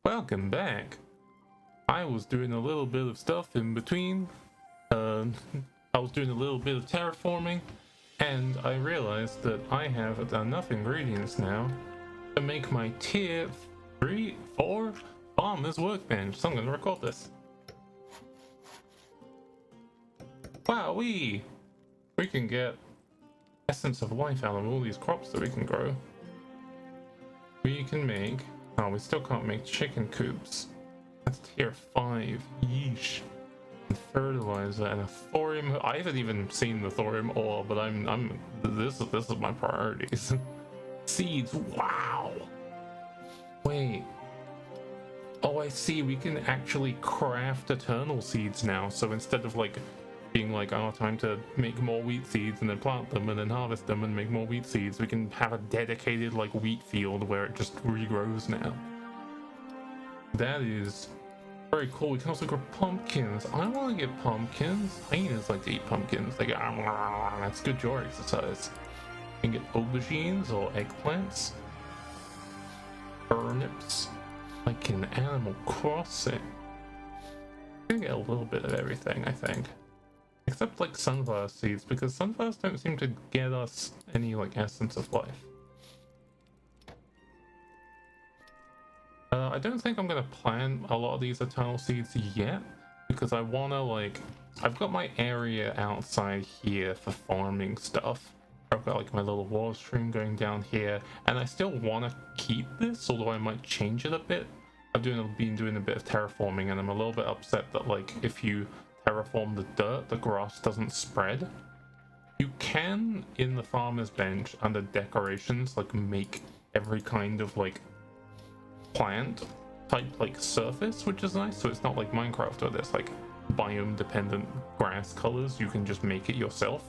Welcome back. I was doing a little bit of stuff in between. Uh, I was doing a little bit of terraforming, and I realized that I have enough ingredients now to make my tier 3, 4 farmer's workbench. So I'm going to record this. Wowee! We can get essence of life out of all these crops that we can grow. We can make... Oh, we still can't make chicken coops. That's tier 5. Yeesh. And fertilizer and a thorium. I haven't even seen the thorium ore, but this is my priorities. Seeds. Wow. Wait. Oh, I see. We can actually craft eternal seeds now. So instead of like being like, oh, time to make more wheat seeds and then plant them and then harvest them and make more wheat seeds, we can have a dedicated like wheat field where it just regrows now. That is very cool. We can also grow pumpkins. I want to get pumpkins. Hyenas like to eat pumpkins. Like, that's good jaw exercise. You can get aubergines or eggplants. Turnips. Like in Animal Crossing. You can get a little bit of everything, I think. Except like sunflower seeds, because sunflowers don't seem to get us any like essence of life. I don't think I'm gonna plant a lot of these eternal seeds yet, because I wanna like, I've got my area outside here for farming stuff. I've got like my little water stream going down here, and I still wanna keep this, although I might change it a bit. I've been doing a bit of terraforming, and I'm a little bit upset that like if you terraform the dirt, the grass doesn't spread. You can, in the farmer's bench, under decorations, like make every kind of like plant type like surface, which is nice. So it's not like Minecraft where there's like biome dependent grass colors. You can just make it yourself,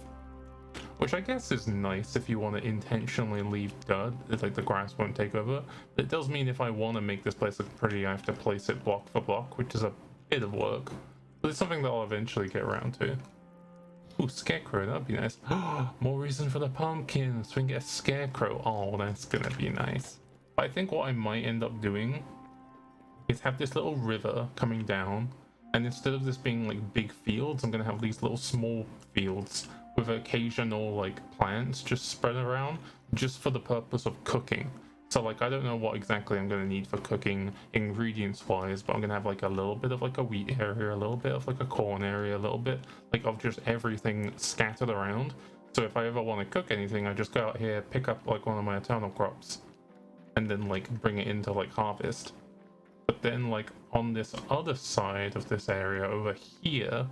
which I guess is nice if you want to intentionally leave dirt. It's like the grass won't take over. It does mean if I want to make this place look pretty, I have to place it block for block, which is a bit of work. But it's something that I'll eventually get around to. Ooh, scarecrow, that'd be nice. More reason for the pumpkins. We can get a scarecrow. Oh, that's gonna be nice. I think what I might end up doing is have this little river coming down, and instead of this being like big fields, I'm gonna have these little small fields with occasional like plants just spread around, just for the purpose of cooking. So like, I don't know what exactly I'm gonna need for cooking ingredients wise, but I'm gonna have like a little bit of like a wheat area, a little bit of like a corn area, a little bit like of just everything scattered around. So if I ever want to cook anything, I just go out here, pick up like one of my eternal crops, and then like bring it into like harvest. But then like on this other side of this area over here,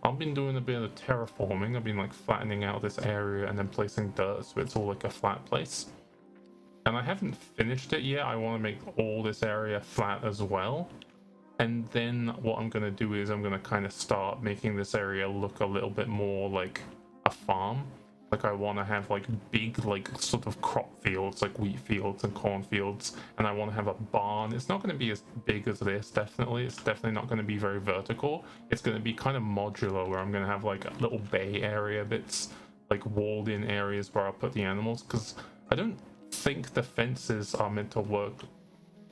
I've been doing a bit of terraforming. I've been like flattening out this area and then placing dirt so it's all like a flat place. And I haven't finished it yet. I want to make all this area flat as well. And then what I'm going to do is I'm going to kind of start making this area look a little bit more like a farm. Like I want to have like big like sort of crop fields, like wheat fields and corn fields. And I want to have a barn. It's not going to be as big as this, definitely. It's definitely not going to be very vertical. It's going to be kind of modular, where I'm going to have like a little bay area bits, like walled in areas where I'll put the animals. Because I don't think the fences are meant to work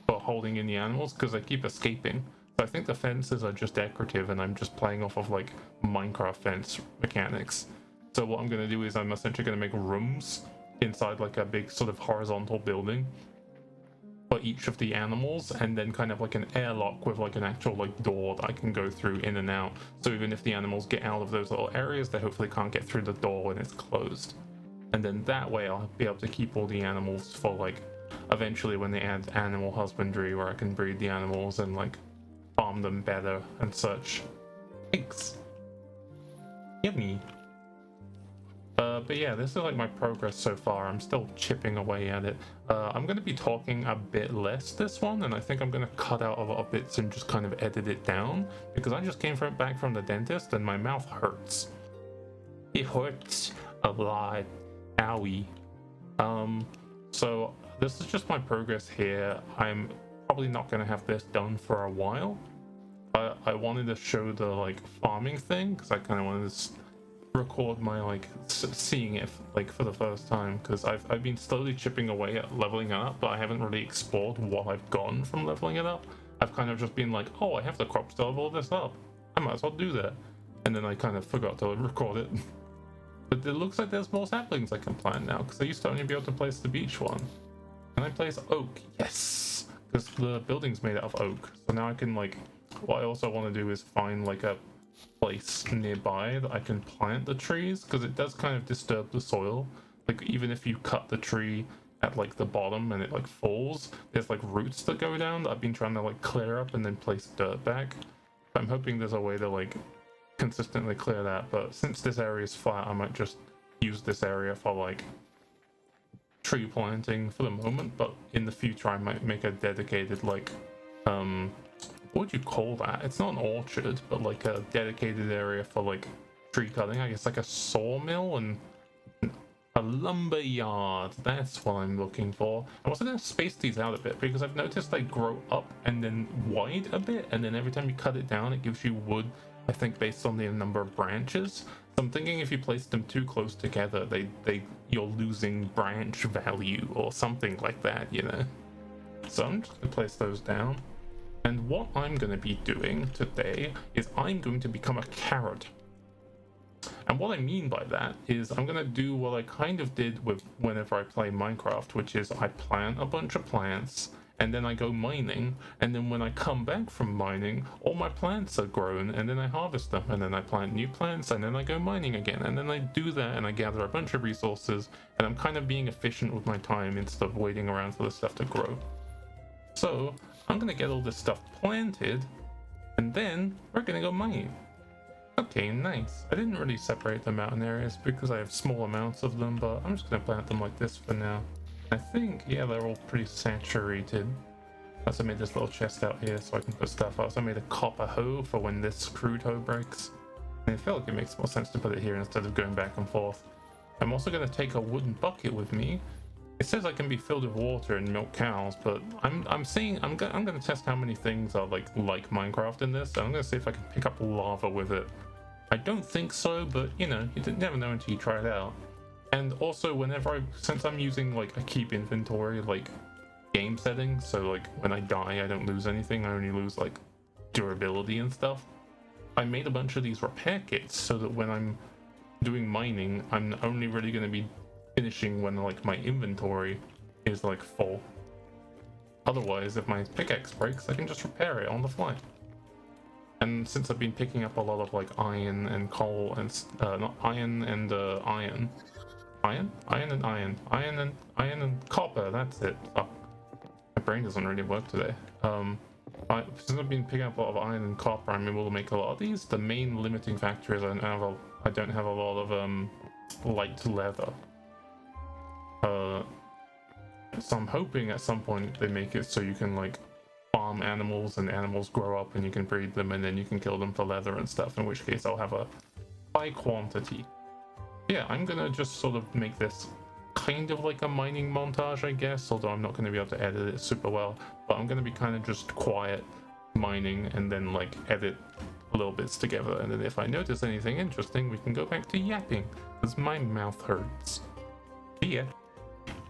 for holding in the animals, because they keep escaping. So I think the fences are just decorative, and I'm just playing off of like Minecraft fence mechanics. So what I'm going to do is I'm essentially going to make rooms inside like a big sort of horizontal building for each of the animals, and then kind of like an airlock with like an actual like door that I can go through in and out. So even if the animals get out of those little areas, they hopefully can't get through the door when it's closed. And then that way I'll be able to keep all the animals for like eventually when they add animal husbandry, where I can breed the animals and like farm them better and such. Thanks. Yummy. But yeah, this is like my progress so far. I'm still chipping away at it. I'm going to be talking a bit less this one, and I think I'm going to cut out a lot of bits and just kind of edit it down, because I just came back from the dentist and my mouth hurts. It hurts a lot. Owie. So this is just my progress here. I'm probably not going to have this done for a while. I wanted to show the like farming thing, because I kind of wanted to record my like seeing it like for the first time, because I've been slowly chipping away at leveling it up, but I haven't really explored what I've gotten from leveling it up. I've kind of just been like, oh, I have the crops to level this up, I might as well do that, and then I kind of forgot to record it. But it looks like there's more saplings I can plant now, because I used to only be able to place the beech one. Can I place oak? Yes, because the building's made out of oak. So now I can like, what I also want to do is find like a place nearby that I can plant the trees, because it does kind of disturb the soil. Like even if you cut the tree at like the bottom and it like falls, there's like roots that go down that I've been trying to like clear up and then place dirt back. But I'm hoping there's a way to like consistently clear that, but since this area is flat, I might just use this area for like tree planting for the moment, but in the future I might make a dedicated like what would you call that? It's not an orchard, but like a dedicated area for like tree cutting. I guess like a sawmill and a lumber yard. That's what I'm looking for. I'm also going to space these out a bit, because I've noticed they grow up and then wide a bit, and then every time you cut it down it gives you wood, I think, based on the number of branches. So I'm thinking if you place them too close together, you're losing branch value or something like that, you know? So I'm just going to place those down. And what I'm going to be doing today is I'm going to become a carrot. And what I mean by that is I'm going to do what I kind of did with whenever I play Minecraft, which is I plant a bunch of plants, and then I go mining, and then when I come back from mining, all my plants are grown, and then I harvest them, and then I plant new plants, and then I go mining again, and then I do that, and I gather a bunch of resources, and I'm kind of being efficient with my time instead of waiting around for the stuff to grow. So I'm gonna get all this stuff planted, and then we're gonna go mining. Okay, nice. I didn't really separate the mountain areas because I have small amounts of them, but I'm just gonna plant them like this for now. I think, yeah, they're all pretty saturated. I also made this little chest out here so I can put stuff. I also made a copper hoe for when this crude hoe breaks. And I feel like it makes more sense to put it here instead of going back and forth. I'm also going to take a wooden bucket with me. It says I can be filled with water and milk cows, but I'm going to test how many things are like Minecraft in this. And I'm going to see if I can pick up lava with it. I don't think so, but you know, you never know until you try it out. And also, since I'm using like a keep inventory like game setting, so like when I die I don't lose anything, I only lose like durability and stuff, I made a bunch of these repair kits so that when I'm doing mining, I'm only really going to be finishing when like my inventory is like full. Otherwise, if my pickaxe breaks, I can just repair it on the fly. And since I've been picking up a lot of like iron and coal and not iron and iron and copper, that's it. Oh, my brain doesn't really work today. Since I've been picking up a lot of iron and copper, I'm able to make a lot of these. The main limiting factor is I don't have a lot of light leather. So I'm hoping at some point they make it so you can like farm animals and animals grow up and you can breed them and then you can kill them for leather and stuff, in which case I'll have a high quantity. Yeah, I'm gonna just sort of make this kind of like a mining montage, I guess, although I'm not going to be able to edit it super well, but I'm going to be kind of just quiet mining and then like edit little bits together, and then if I notice anything interesting we can go back to yapping, because my mouth hurts. See ya.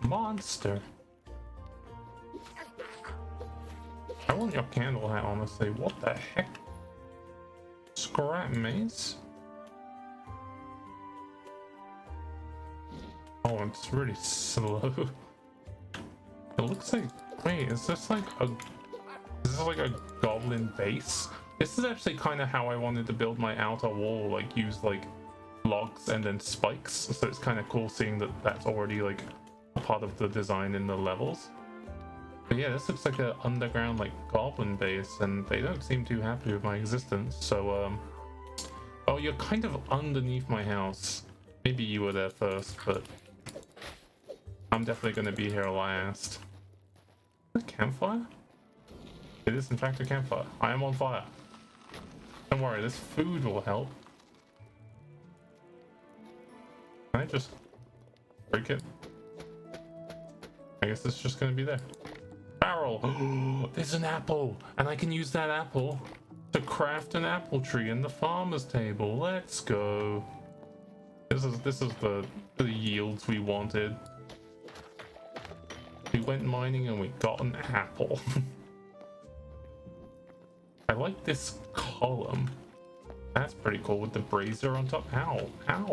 Monster. I want your candle hat, honestly. What the heck? Scrap maze? Oh, it's really slow. It looks like, wait, is this like a goblin base? This is actually kind of how I wanted to build my outer wall, like use like logs and then spikes. So it's kind of cool seeing that that's already like a part of the design in the levels. But yeah, this looks like an underground like goblin base, and they don't seem too happy with my existence. So oh, you're kind of underneath my house. Maybe you were there first, but I'm definitely going to be here last. A campfire? It is in fact a campfire. I am on fire. Don't worry, this food will help. Can I just break it? I guess it's just going to be there. Barrel! There's an apple! And I can use that apple to craft an apple tree in the farmer's table. Let's go. This is the yields we wanted. We went mining and we got an apple. I like this column. That's pretty cool with the brazier on top. Ow, ow.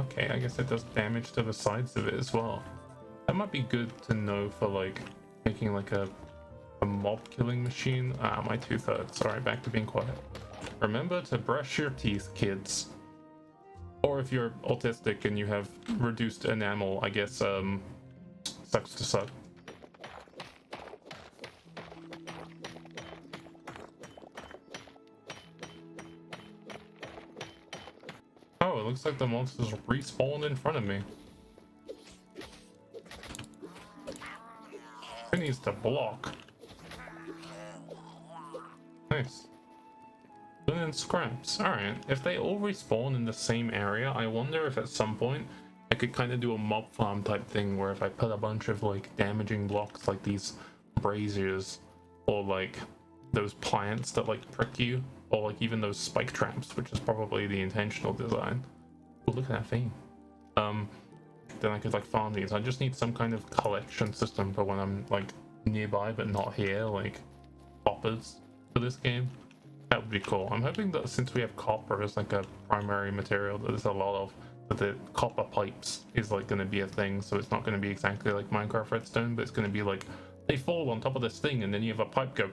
Okay, I guess it does damage to the sides of it as well. That might be good to know for like making like a mob killing machine. Ah, my tooth hurts. Alright, back to being quiet. Remember to brush your teeth, kids. Or if you're autistic and you have reduced enamel, I guess sucks to suck. Oh, it looks like the monsters respawned in front of me. It needs to block. Nice. And then scraps. Alright, if they all respawn in the same area, I wonder if at some point I could kind of do a mob farm type thing where if I put a bunch of like damaging blocks like these braziers or like those plants that like prick you or like even those spike traps, which is probably the intentional design. Oh, look at that thing. Then I could like farm these. I just need some kind of collection system for when I'm like nearby but not here, like hoppers for this game. That would be cool. I'm hoping that since we have copper as like a primary material that there's a lot of, that the copper pipes is like going to be a thing, so it's not going to be exactly like Minecraft Redstone, but it's going to be like they fall on top of this thing and then you have a pipe go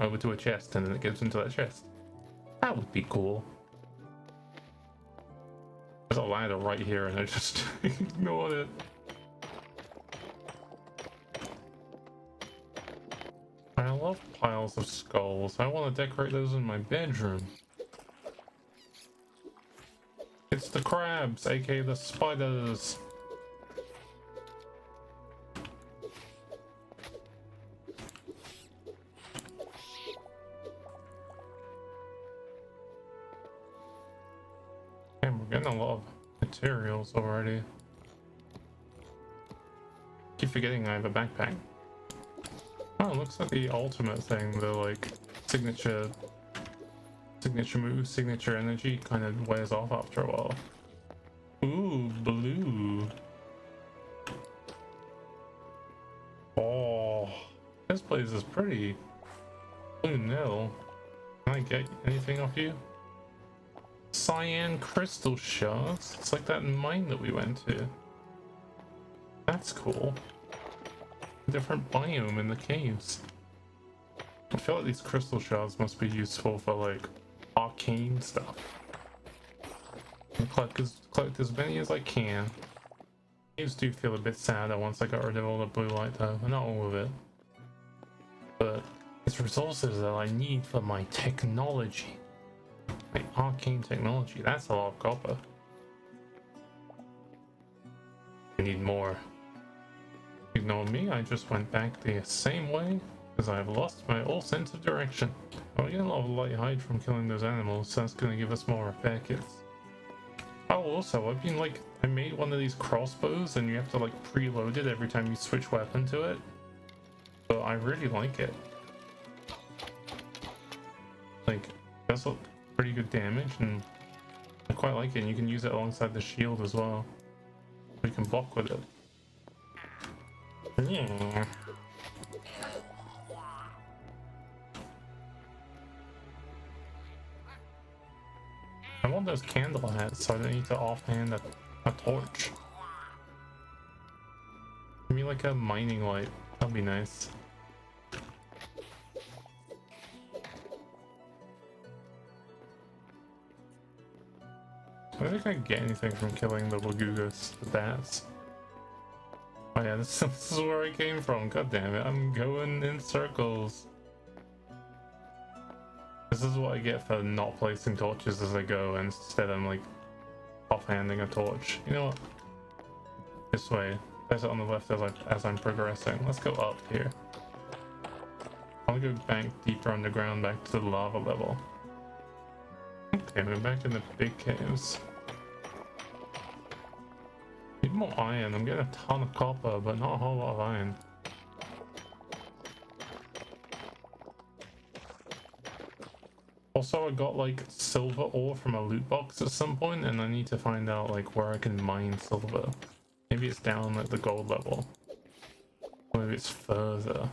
over to a chest and then it goes into that chest. That would be cool. There's a ladder right here and I just ignored it. I love piles of skulls. I want to decorate those in my bedroom. It's the crabs, aka the spiders. And we're getting a lot of materials already. Keep forgetting I have a backpack. Oh, it looks like the ultimate thing, the like signature move, signature energy kind of wears off after a while. Ooh, blue. Oh, this place is pretty. Blue nil. Can I get anything off you? Cyan crystal shards. It's like that mine that we went to. That's cool. Different biome in the caves. I feel like these crystal shards must be useful for like arcane stuff. I'll collect as many as I can. Caves do feel a bit sadder once I got rid of all the blue light though, not all of it. But it's resources that I need for my technology. My arcane technology. That's a lot of copper. I need more. Ignore me, I just went back the same way because I've lost my all sense of direction. Oh, we get a lot of light hide from killing those animals, so that's going to give us more repair kits. Oh, also, I've been like, I made one of these crossbows and you have to like preload it every time you switch weapon to it. But I really like it. Like, it does look pretty good damage and I quite like it, and you can use it alongside the shield as well. You can block with it. Yeah. I want those candle hats so I don't need to offhand a torch. Give me like a mining light. That'd be nice. I don't think I get anything from killing the Lagugas, the bats. Oh yeah, this is where I came from. God damn it, I'm going in circles. This is what I get for not placing torches as I go, and instead I'm like offhanding a torch. You know what? This way. There's it on the left as I'm progressing. Let's go up here. I want to go back deeper underground, back to the lava level. Okay, we're back in the big caves. Need more iron. I'm getting a ton of copper, but not a whole lot of iron. Also, I got like silver ore from a loot box at some point, and I need to find out like where I can mine silver. Maybe it's down at the gold level. Or maybe it's further.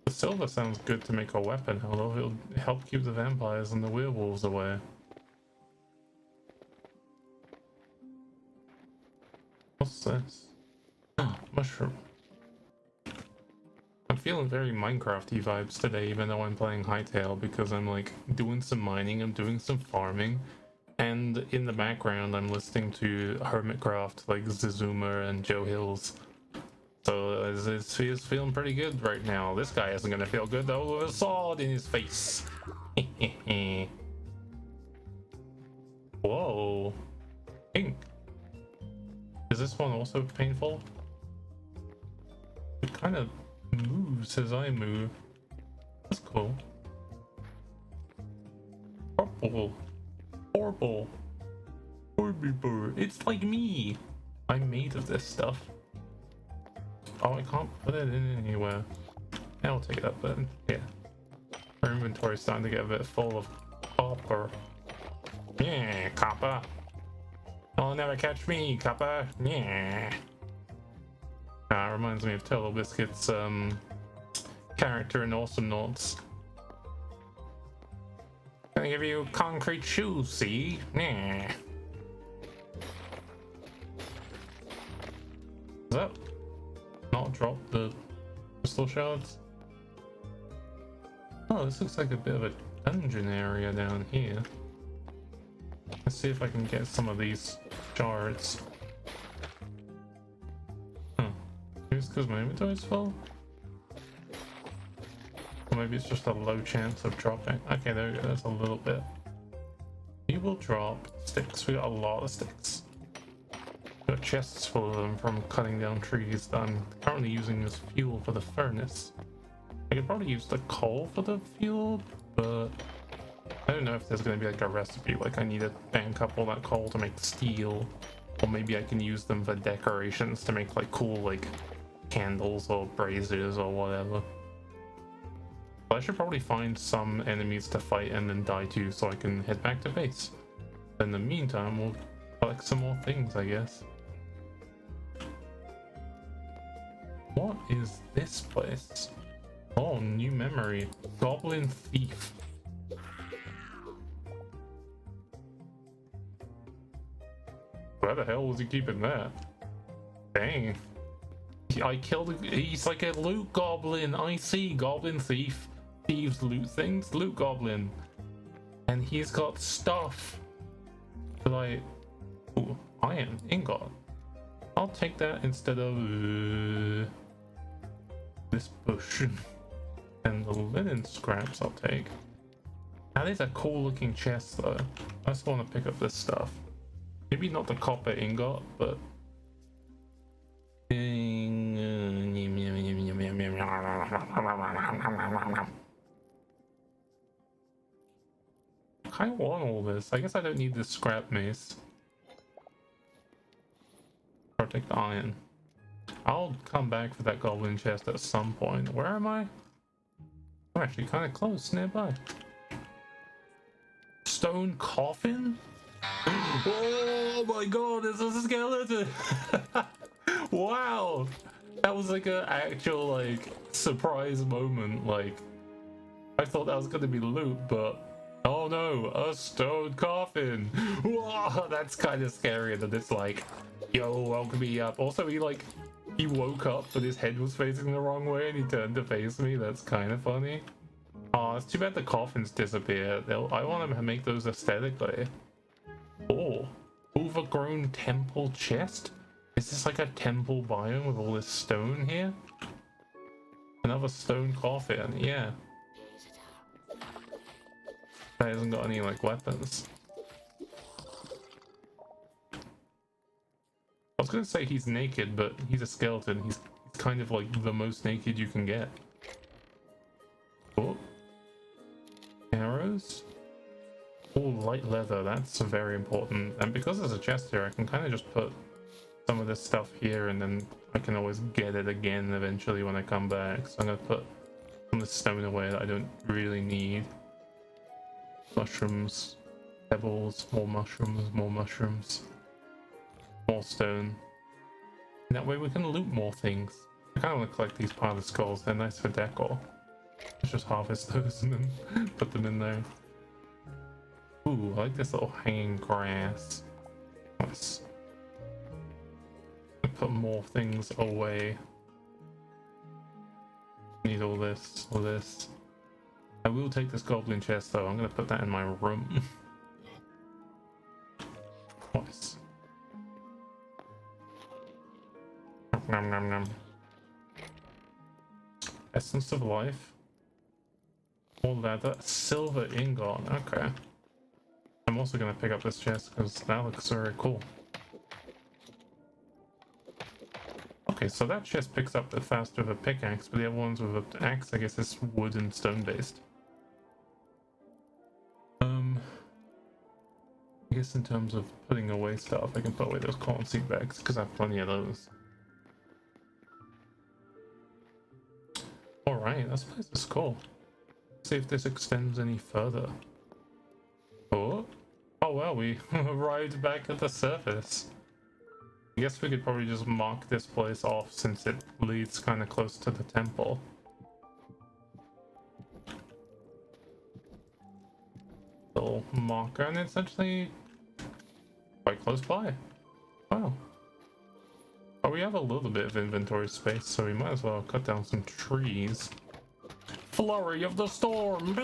The silver sounds good to make a weapon, although it'll help keep the vampires and the werewolves away. What's this? Mushroom. I'm feeling very Minecraft-y vibes today, even though I'm playing Hytale, because I'm like doing some mining, I'm doing some farming, and in the background I'm listening to Hermitcraft like Zizuma and Joe Hills. So it's feeling pretty good right now. This guy isn't gonna feel good though with a sword in his face. Whoa. Pink. Is this one also painful? It kind of moves as I move. That's cool. Purple. Purple. Purple. It's like me. I'm made of this stuff. Oh, I can't put it in anywhere. Yeah, I'll take that then. Yeah. Our inventory's starting to get a bit full of copper. Yeah, copper. You'll never catch me, copper. Yeah. Reminds me of Turtle Biscuit's character in Awesome Noughts. Gonna give you concrete shoes, see? Yeah. Is that not drop the crystal shards? Oh, this looks like a bit of a dungeon area down here. Let's see if I can get some of these shards. Maybe it's because my inventory's full? Or maybe it's just a low chance of dropping. Okay, there we go, that's a little bit. We will drop sticks. We got a lot of sticks. We got chests full of them from cutting down trees that I'm currently using as fuel for the furnace. I could probably use the coal for the fuel, but I don't know if there's going to be like a recipe, like I need to bank up all that coal to make steel, or maybe I can use them for decorations to make like cool like candles or braziers or whatever. But I should probably find some enemies to fight and then die to so I can head back to base. In the meantime, we'll collect some more things, I guess. What is this place? Oh, new memory. Goblin Thief. Where the hell was he keeping that? Dang. I killed a, he's like a loot goblin. I see. Goblin Thief. Thieves loot things. Loot goblin. And he's got stuff. Like, ooh, iron. Ingot. I'll take that instead of this bush. And the linen scraps I'll take. That is a cool looking chest though. I just want to pick up this stuff. Maybe not the copper ingot, but I kind of want all this. I guess I don't need this scrap mace. Protect iron. I'll come back for that goblin chest at some point. Where am I? I'm actually kind of close nearby. Stone coffin? Oh my god, it's a skeleton! Wow! That was like an actual like surprise moment. Like, I thought that was gonna be loot, but oh no, a stone coffin! Whoa, that's kind of scary that it's like, yo, welcome me up. Also, he woke up but his head was facing the wrong way and he turned to face me. That's kind of funny. Oh, it's too bad the coffins disappear. I want to make those aesthetically. Oh, overgrown temple chest? Is this like a temple biome with all this stone here? Another stone coffin, yeah. That hasn't got any like weapons. I was gonna say he's naked, but he's a skeleton. He's kind of like the most naked you can get. Oh. Arrows? Oh, light leather, that's very important. And because there's a chest here, I can kind of just put some of this stuff here and then I can always get it again eventually when I come back. So I'm going to put some of the stone away that I don't really need. mushrooms, pebbles, more mushrooms, more stone. And that way we can loot more things. I kind of want to collect these part of the skulls. They're nice for decor. Let's just harvest those and then put them in there. Ooh, I like this little hanging grass. Nice. Put more things away. Need all this, all this. I will take this goblin chest though. I'm gonna put that in my room. Nice. Nom nom nom. Essence of life. More leather. Silver ingot. Okay. I'm also gonna pick up this chest because that looks very cool. Okay, so that chest picks up the faster with a pickaxe, but the other ones with an axe, I guess, is wood and stone based. I guess in terms of putting away stuff, I can put away those cotton seed bags because I have plenty of those. Alright, this place is cool. Let's see if this extends any further. Oh well, we arrived back at the surface. I guess we could probably just mark this place off since it leads kind of close to the temple. Little marker, and it's actually quite close by. Wow. Oh, we have a little bit of inventory space, so we might as well cut down some trees. Flurry of the storm!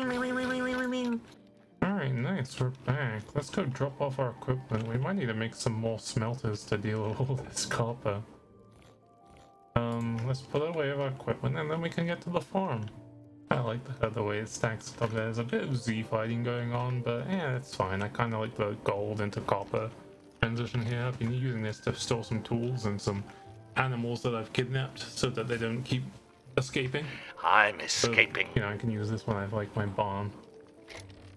Alright, nice, we're back. Let's go drop off our equipment. We might need to make some more smelters to deal with all this copper. Let's put away our equipment and then we can get to the farm. I like the way it stacks up there. There's a bit of Z fighting going on, but yeah, it's fine. I kind of like the gold into copper transition here. I've been using this to store some tools and some animals that I've kidnapped so that they don't keep escaping. I'm escaping. So, you know, I can use this when I have like my barn.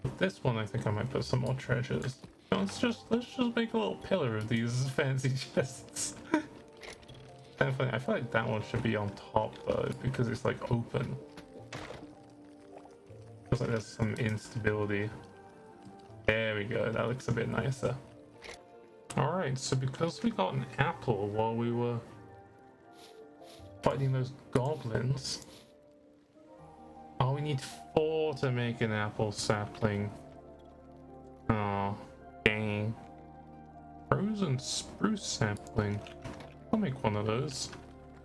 But this one, I think I might put some more treasures. No, let's just make a little pillar of these fancy chests. Definitely, I feel like that one should be on top though because it's like open. Feels like there's some instability. There we go. That looks a bit nicer. Alright, so because we got an apple while we were fighting those goblins. Oh, we need 4 to make an apple sapling. Oh, dang. Frozen spruce sapling. I'll make one of those.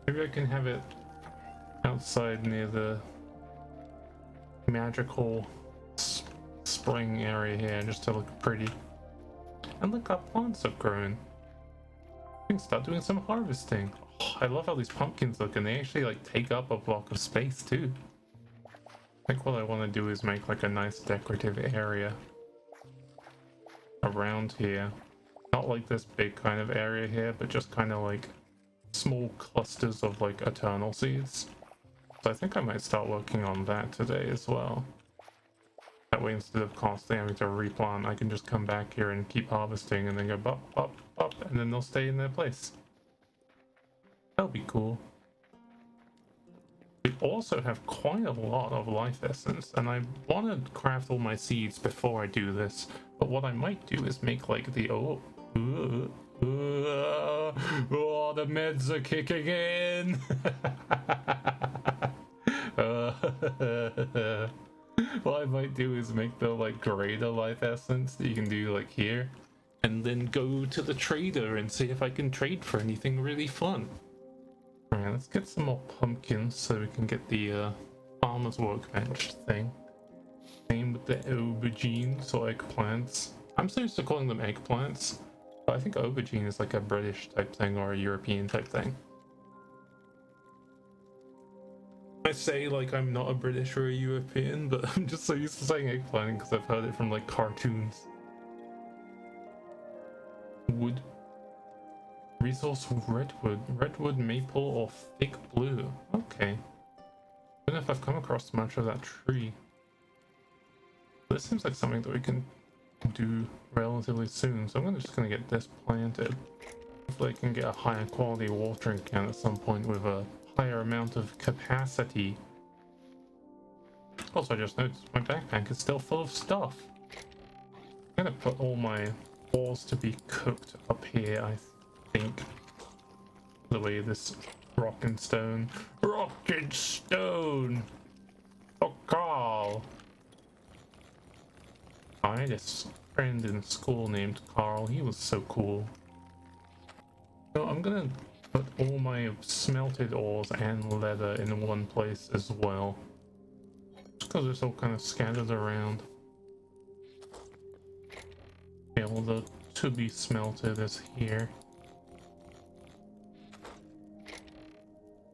Maybe I can have it outside near the magical spring area here just to look pretty. And look, our plants have grown. We can start doing some harvesting. Oh, I love how these pumpkins look, and they actually like take up a block of space too. I think what I want to do is make like a nice decorative area around here. Not like this big kind of area here, but just kind of like small clusters of like eternal seeds. So I think I might start working on that today as well. That way, instead of constantly having to replant, I can just come back here and keep harvesting and then go bop, bop, bop, and then they'll stay in their place. That'll be cool. We also have quite a lot of life essence, and I want to craft all my seeds before I do this. But what I might do is make like the oh, the meds are kicking in. What I might do is make the like greater life essence that you can do like here, and then go to the trader and see if I can trade for anything really fun. Alright, let's get some more pumpkins so we can get the farmer's workbench thing. Same with the aubergines or eggplants. I'm so used to calling them eggplants, but I think aubergine is like a British type thing or a European type thing. I say like I'm not a British or a European, but I'm just so used to saying eggplant because I've heard it from like cartoons. Wood. Resource redwood. Redwood, maple, or thick blue. Okay. I don't know if I've come across much of that tree. This seems like something that we can do relatively soon, so I'm just gonna get this planted. Hopefully I can get a higher quality watering can at some point with a higher amount of capacity. Also, I just noticed my backpack is still full of stuff. I'm gonna put all my walls to be cooked up here, I think. The way this rock and stone. Oh, Carl! I had a friend in school named Carl. He was so cool. So I'm gonna put all my smelted ores and leather in one place as well. Just because it's all kind of scattered around. Yeah, well, the to be smelted is here.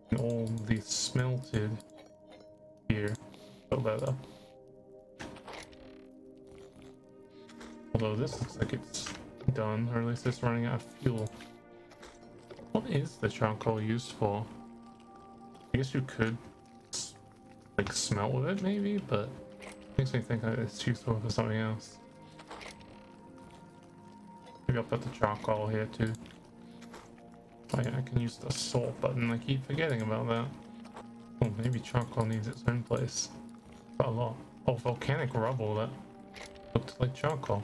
And all the smelted here, the leather. Although this looks like it's done, or at least it's running out of fuel. What is the charcoal used for? I guess you could like smelt with it maybe, but makes me think that it's useful for something else. Maybe I'll put the charcoal here too. Oh yeah, I can use the sort button. I keep forgetting about that. Oh, maybe charcoal needs its own place. Got a lot. Oh, volcanic rubble that looked like charcoal.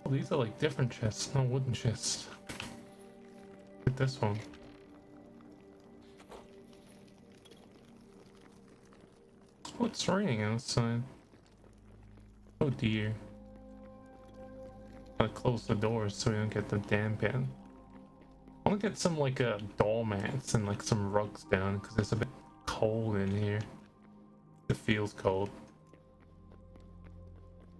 Oh, these are like different chests, not wooden chests. Look at this one. Oh, it's raining outside. Oh dear. Gotta close the doors so we don't get the damp in. I want to get some like doormats and like some rugs down because it's a bit cold in here. It feels cold.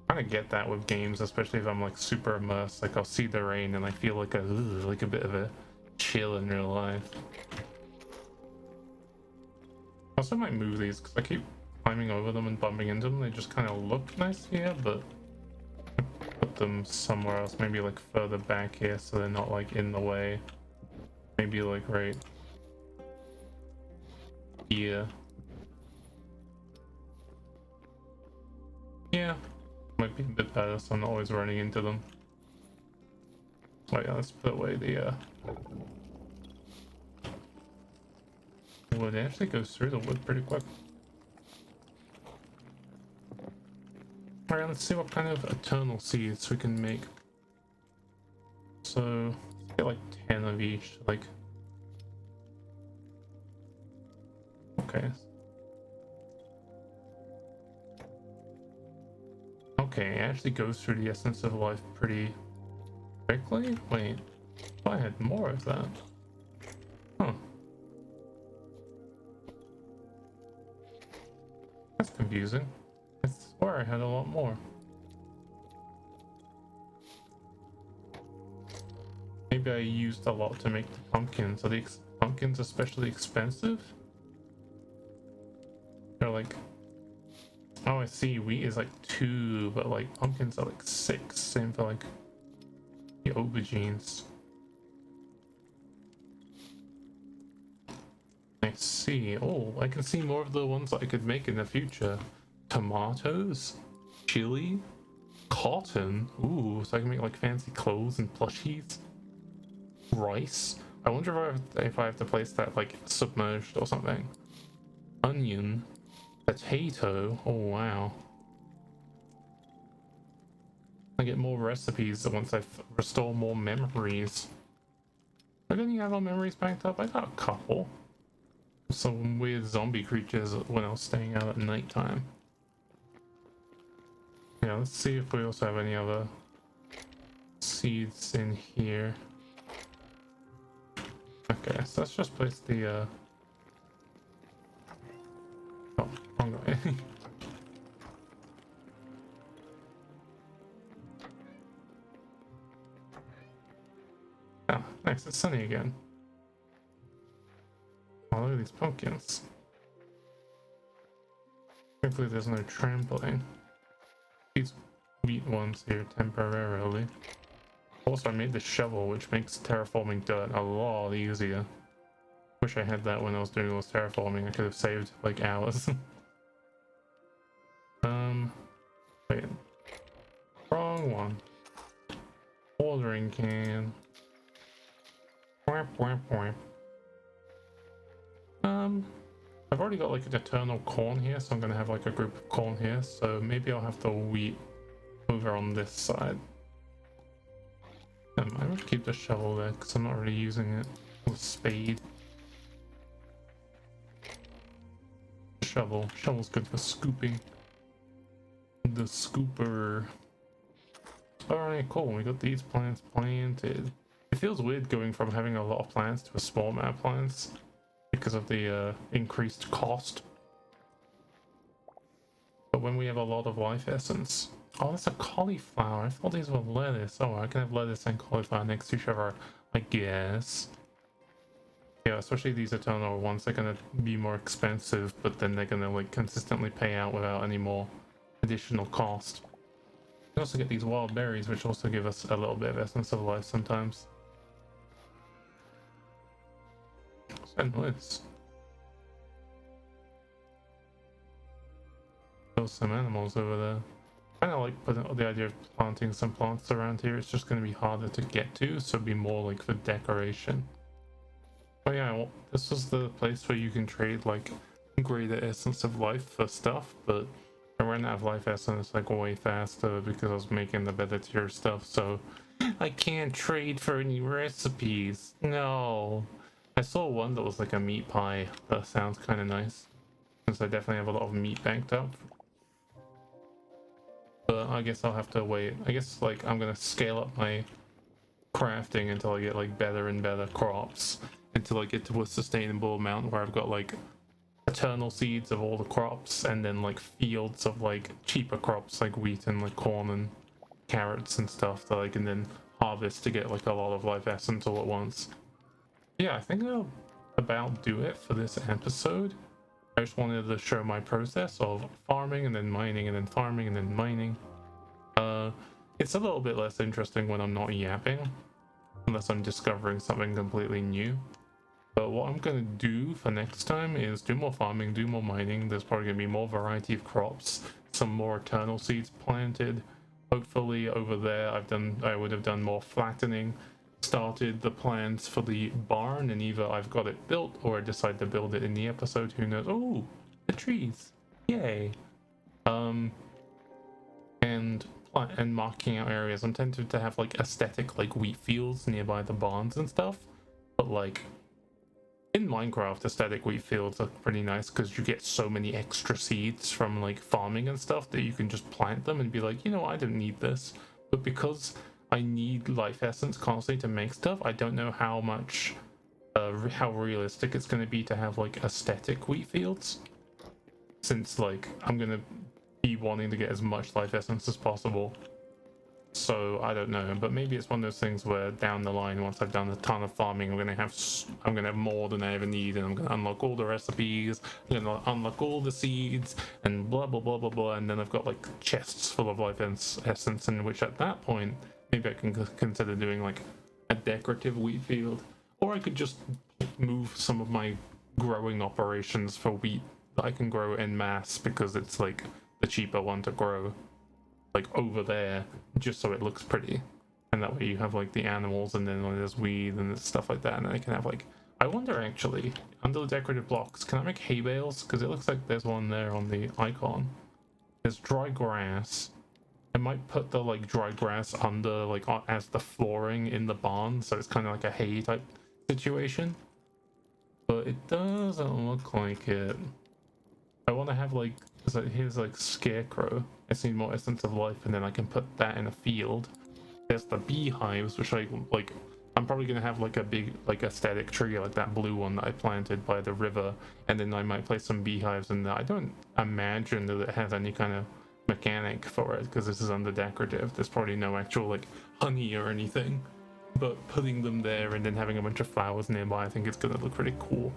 I kind of get that with games, especially if I'm like super immersed. Like I'll see the rain and I feel like a bit of a chill in real life. I also might move these because I keep climbing over them and bumping into them. They just kind of look nice here, but put them somewhere else. Maybe like further back here so they're not like in the way. Maybe like right here. Yeah, might be a bit better so I'm not always running into them. So yeah, let's put away the wood. It actually goes through the wood pretty quick. Alright, let's see what kind of eternal seeds we can make. So let's get like 10 of each, like okay. Okay, it actually goes through the essence of life pretty quickly? Wait, I had more of that. Huh. That's confusing. I swear I had a lot more. Maybe I used a lot to make the pumpkins. Are the pumpkins especially expensive? They're like... Oh, I see. Wheat is like 2, but like pumpkins are like 6. Same for like the aubergines. I see. Oh, I can see more of the ones that I could make in the future. Tomatoes, chili, cotton. Ooh, so I can make like fancy clothes and plushies. Rice. I wonder if I have to place that like submerged or something. Onion. Potato. Oh wow. I get more recipes once I restore more memories. I didn't have all memories backed up. I got a couple. Some weird zombie creatures when I was staying out at night time. Yeah, let's see if we also have any other seeds in here. Okay, so let's just place the oh, wrong way. Ah, nice, it's sunny again. Oh, look at these pumpkins. Thankfully there's no trampling. These wheat ones here temporarily. Also, I made the shovel, which makes terraforming dirt a lot easier. Wish I had that when I was doing all this terraforming. I could have saved like hours. Wait. Wrong one. Watering can. I've already got like an eternal corn here, so I'm gonna have like a group of corn here, so maybe I'll have the wheat over on this side. I would keep the shovel there because I'm not really using it. Or spade. Shovel's good for scooping. The scooper. Alright, cool. We got these plants planted. It feels weird going from having a lot of plants to a small amount of plants because of the increased cost. But when we have a lot of life essence. Oh, that's a cauliflower. I thought these were lettuce. Oh, I can have lettuce and cauliflower next to each other, I guess. Yeah, especially these eternal ones. They're gonna be more expensive, but then they're gonna like consistently pay out without any more additional cost. We also get these wild berries, which also give us a little bit of essence of life sometimes. Endless. There's some animals over there. I kind of like the idea of planting some plants around here. It's just going to be harder to get to, so it'd be more like for decoration. Oh yeah, well, this is the place where you can trade like greater essence of life for stuff, but I ran out of life essence like way faster because I was making the better tier stuff, so I can't trade for any recipes. No. I saw one that was like a meat pie. That sounds kind of nice, since I definitely have a lot of meat banked up. But I guess I'll have to wait. I guess like I'm gonna scale up my crafting until I get like better and better crops, until I get to a sustainable amount where I've got like eternal seeds of all the crops and then like fields of like cheaper crops like wheat and like corn and carrots and stuff that I can then harvest to get like a lot of life essence all at once. Yeah, I think that'll about do it for this episode. I just wanted to show my process of farming and then mining and then farming and then mining. It's a little bit less interesting when I'm not yapping, unless I'm discovering something completely new. But what I'm gonna do for next time is do more farming, do more mining. There's probably gonna be more variety of crops, some more eternal seeds planted. Hopefully over there I would have done more flattening, started the plans for the barn, and either I've got it built or I decide to build it in the episode, who knows. Oh, the trees, yay. And marking out areas. I'm tempted to have like aesthetic like wheat fields nearby the barns and stuff, but like in Minecraft, aesthetic wheat fields are pretty nice because you get so many extra seeds from like farming and stuff that you can just plant them and be like, you know, I didn't need this. But because I need life essence constantly to make stuff, I don't know how much, how realistic it's going to be to have like aesthetic wheat fields. Since like I'm going to be wanting to get as much life essence as possible. So I don't know, but maybe it's one of those things where down the line, once I've done a ton of farming, I'm gonna have more than I ever need, and I'm gonna unlock all the recipes, I'm gonna unlock all the seeds, and blah blah blah blah blah, and then I've got like chests full of life essence, in which at that point maybe I can consider doing like a decorative wheat field, or I could just move some of my growing operations for wheat that I can grow en masse because it's like the cheaper one to grow, like over there, just so it looks pretty, and that way you have like the animals and then there's weed and there's stuff like that, and then I can have like, I wonder actually, under the decorative blocks, can I make hay bales? Because it looks like there's one there on the icon. There's dry grass. I might put the like dry grass under like as the flooring in the barn, so it's kind of like a hay type situation, but it doesn't look like it. I want to have like, so here's like scarecrow. I just need more essence of life, and then I can put that in a field. There's the beehives, which I'm probably gonna have like a big like aesthetic tree like that blue one that I planted by the river, and then I might place some beehives in there. I don't imagine that it has any kind of mechanic for it because this is under decorative. There's probably no actual like honey or anything, but putting them there and then having a bunch of flowers nearby, I think it's gonna look pretty cool.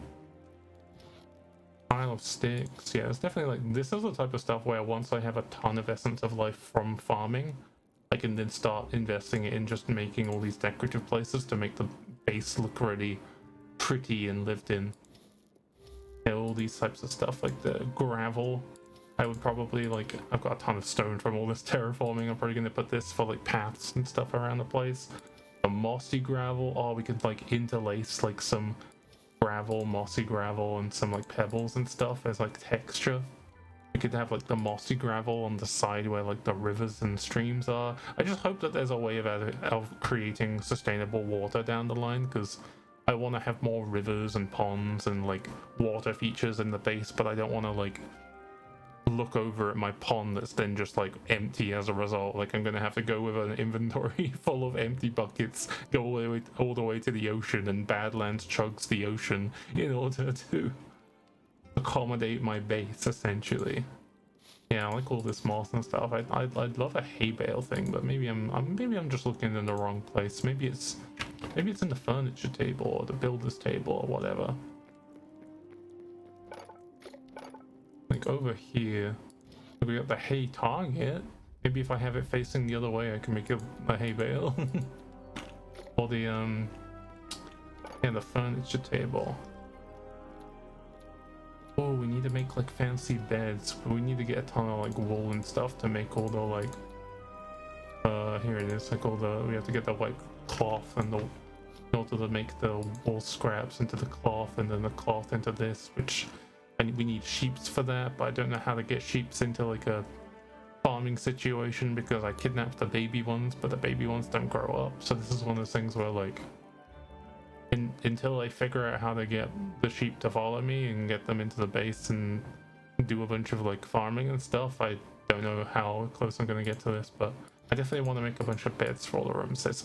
Pile of sticks. Yeah, it's definitely like, this is the type of stuff where once I have a ton of essence of life from farming, I can then start investing it in just making all these decorative places to make the base look really pretty and lived in. Yeah, all these types of stuff, like the gravel. I would probably like, I've got a ton of stone from all this terraforming. I'm probably gonna put this for like paths and stuff around the place. A mossy gravel. Oh, we could like interlace like some gravel, mossy gravel, and some like pebbles and stuff as like texture. We could have like the mossy gravel on the side where like the rivers and streams are. I just hope that there's a way of creating sustainable water down the line, because I want to have more rivers and ponds and like water features in the base, but I don't want to like look over at my pond that's then just like empty as a result. Like I'm gonna have to go with an inventory full of empty buckets, go all the way to the ocean, and Badlands chugs the ocean in order to accommodate my base, essentially. Yeah, I like all this moss and stuff. I'd love a hay bale thing, but maybe I'm just looking in the wrong place. Maybe it's in the furniture table or the builder's table or whatever. Like over here, we got the hay target. Maybe if I have it facing the other way, I can make a hay bale. Or the yeah, the furniture table. Oh, we need to make like fancy beds, but we need to get a ton of like wool and stuff to make all the like here it is, like all the, we have to get the white cloth and the, in order to make the wool scraps into the cloth, and then the cloth into this, which we need sheeps for that, but I don't know how to get sheeps into like a farming situation because I kidnapped the baby ones, but the baby ones don't grow up. So this is one of those things where like until I figure out how to get the sheep to follow me and get them into the base and do a bunch of like farming and stuff, I don't know how close I'm gonna get to this, but I definitely want to make a bunch of beds for all the rooms. There's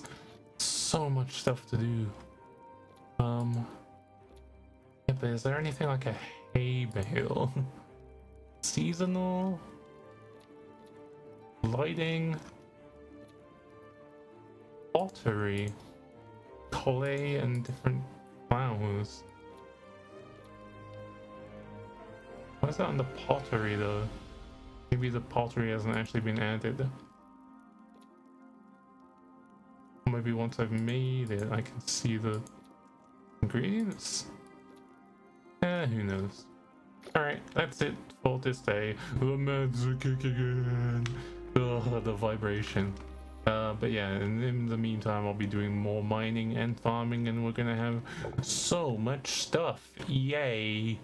so much stuff to do. Yeah, but is there anything like a hay bale? Seasonal lighting, pottery, clay, and different flowers. Why is that on the pottery though? Maybe the pottery hasn't actually been added. Maybe once I've made it, I can see the ingredients. Who knows? Alright, that's it for this day. The magic again. Ugh, the vibration. But yeah, in the meantime, I'll be doing more mining and farming, and we're gonna have so much stuff. Yay!